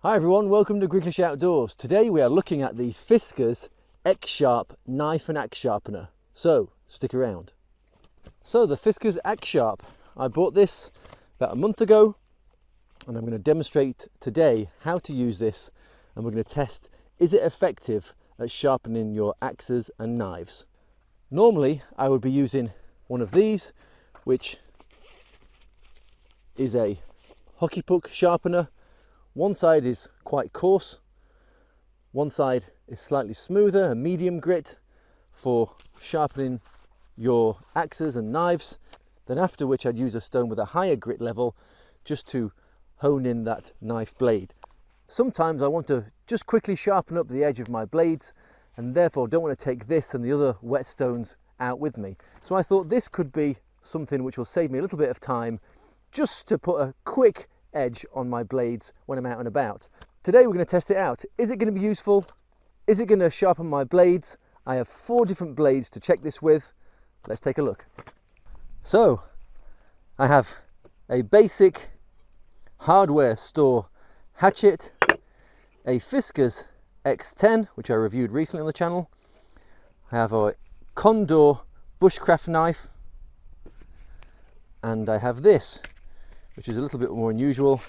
Hi everyone, welcome to Gricklish Outdoors. Today we are looking at the Fiskars X-Sharp knife and axe sharpener. So stick around. So the Fiskars X-Sharp, I bought this about a month ago and I'm going to demonstrate today how to use this, and we're going to test, is it effective at sharpening your axes and knives. Normally I would be using one of these, which is a hockey puck sharpener. One side is quite coarse, one side is slightly smoother, a medium grit for sharpening your axes and knives. Then after which I'd use a stone with a higher grit level just to hone in that knife blade. Sometimes I want to just quickly sharpen up the edge of my blades and therefore don't want to take this and the other whetstones out with me. So I thought this could be something which will save me a little bit of time just to put a quick edge on my blades when I'm out and about. Today we're going to test it out. Is it going to be useful? Is it going to sharpen my blades? I have 4 different blades to check this with. Let's take a look. So I have a basic hardware store hatchet, a Fiskars X10 which I reviewed recently on the channel. I have a Condor bushcraft knife, and I have this, which is a little bit more unusual,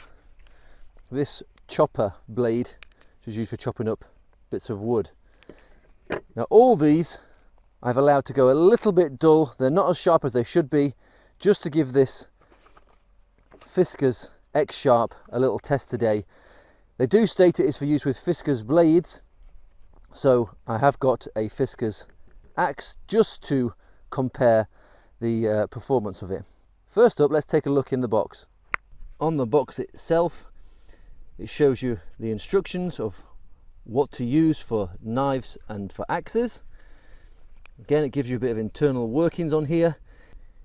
this chopper blade, which is used for chopping up bits of wood. Now all these I've allowed to go a little bit dull. They're not as sharp as they should be, just to give this Fiskars X-Sharp a little test today. They do state it is for use with Fiskars blades, so I have got a Fiskars axe just to compare the performance of it. First up, let's take a look in the box. On the box itself, it shows you the instructions of what to use for knives and for axes. Again, it gives you a bit of internal workings on here.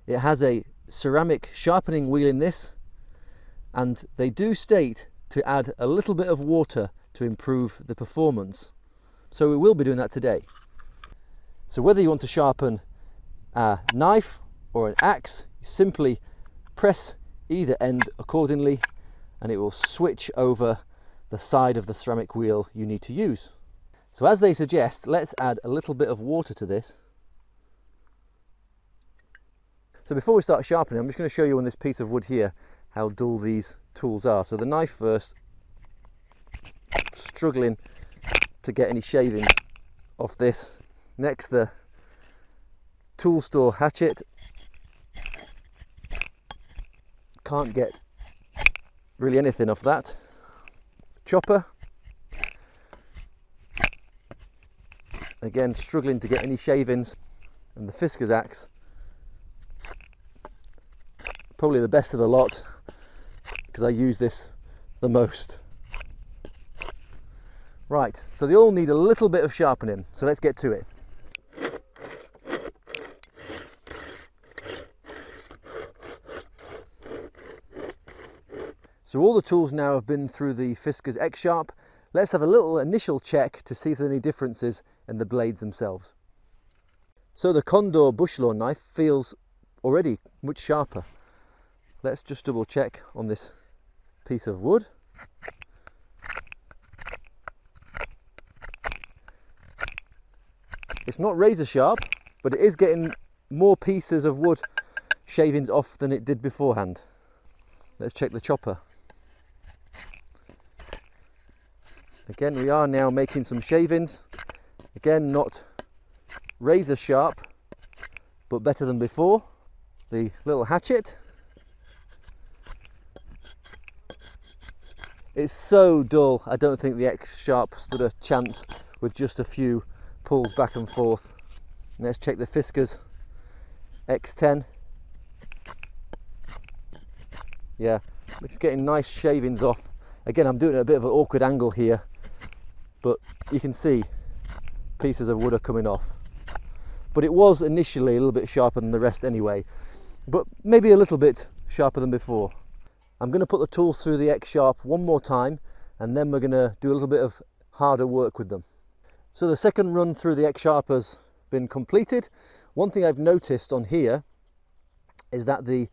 It has a ceramic sharpening wheel in this, and they do state to add a little bit of water to improve the performance. So we will be doing that today. So whether you want to sharpen a knife or an axe, you simply press either end accordingly and it will switch over the side of the ceramic wheel you need to use. So as they suggest, let's add a little bit of water to this. So before we start sharpening, I'm just going to show you on this piece of wood here how dull these tools are. So the knife first, struggling to get any shavings off this. Next, the tool store hatchet, can't get really anything off that. Chopper, again struggling to get any shavings. And the Fiskars axe, probably the best of the lot because I use this the most. Right, so they all need a little bit of sharpening, so let's get to it. So all the tools now have been through the Fiskars X-Sharp. Let's have a little initial check to see if there's any differences in the blades themselves. So the Condor bush lawn knife feels already much sharper. Let's just double check on this piece of wood. It's not razor sharp, but it is getting more pieces of wood shavings off than it did beforehand. Let's check the chopper. Again, we are now making some shavings. Again, not razor sharp, but better than before. The little hatchet. It's so dull, I don't think the X-Sharp stood a chance with just a few pulls back and forth. Let's check the Fiskars X10. Yeah, it's getting nice shavings off. Again, I'm doing it at a bit of an awkward angle here, but you can see pieces of wood are coming off. But it was initially a little bit sharper than the rest anyway, but maybe a little bit sharper than before. I'm going to put the tools through the X-Sharp one more time, and then we're going to do a little bit of harder work with them. So the second run through the Xsharp has been completed. One thing I've noticed on here is that the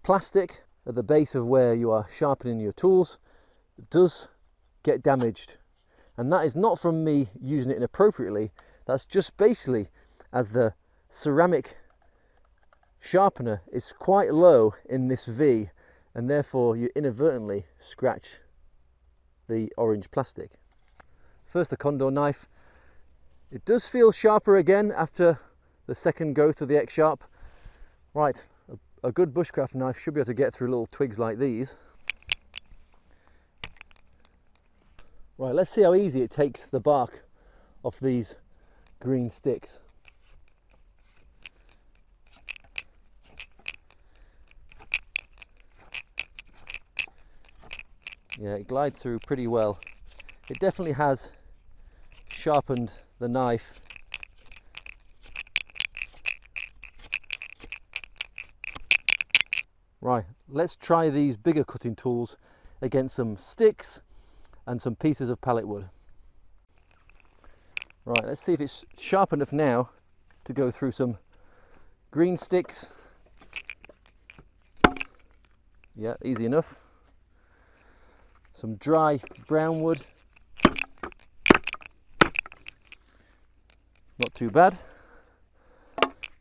plastic at the base of where you are sharpening your tools does get damaged. And that is not from me using it inappropriately, that's just basically as the ceramic sharpener is quite low in this V, and therefore you inadvertently scratch the orange plastic. First the condor knife. It does feel sharper again after the second go through the Xsharp. Right, a good bushcraft knife should be able to get through little twigs like these. Right, let's see how easy it takes the bark off these green sticks. Yeah, it glides through pretty well. It definitely has sharpened the knife. Right, let's try these bigger cutting tools against some sticks and some pieces of pallet wood. Right, let's see if it's sharp enough now to go through some green sticks. Yeah, easy enough. Some dry brown wood. Not too bad.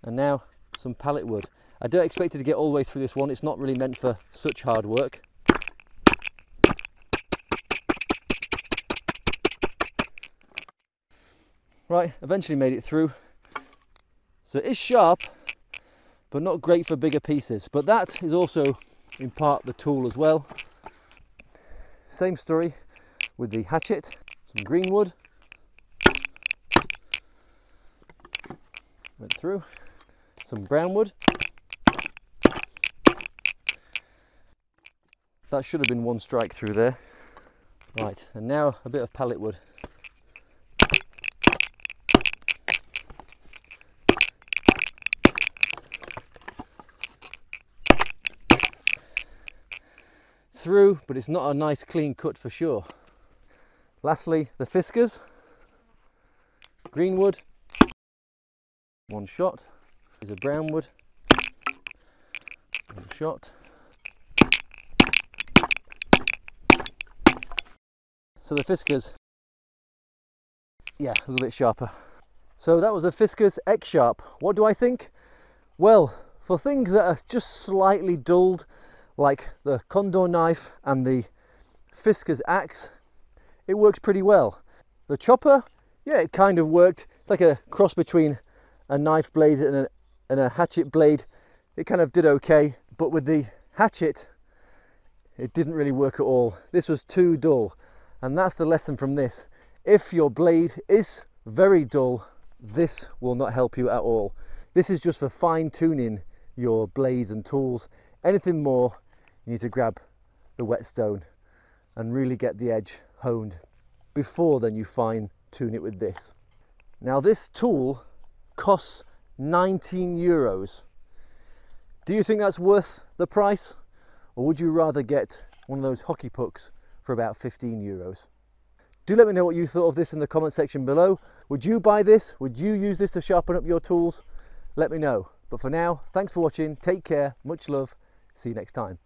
And now some pallet wood. I don't expect it to get all the way through this one. It's not really meant for such hard work. Right, eventually made it through. So it is sharp, but not great for bigger pieces. But that is also in part the tool as well. Same story with the hatchet. Some green wood. Went through. Some brown wood. That should have been one strike through there. Right, and now a bit of pallet wood. Through, but it's not a nice clean cut for sure. Lastly, the Fiskars. Green wood. One shot. Here's a brown wood. One shot. So the Fiskars, yeah, a little bit sharper. So that was a Fiskars Xsharp. What do I think? Well, for things that are just slightly dulled, like the condor knife and the Fiskars Axe, it works pretty well. The chopper, yeah, it kind of worked. It's like a cross between a knife blade and a hatchet blade. It kind of did okay, but with the hatchet, it didn't really work at all. This was too dull. And that's the lesson from this. If your blade is very dull, this will not help you at all. This is just for fine tuning your blades and tools. Anything more, you need to grab the whetstone and really get the edge honed before then you fine tune it with this. Now this tool costs 19 euros. Do you think that's worth the price? Or would you rather get one of those hockey pucks for about 15 euros? Do let me know what you thought of this in the comment section below. Would you buy this? Would you use this to sharpen up your tools? Let me know. But for now, thanks for watching. Take care. Much love. See you next time.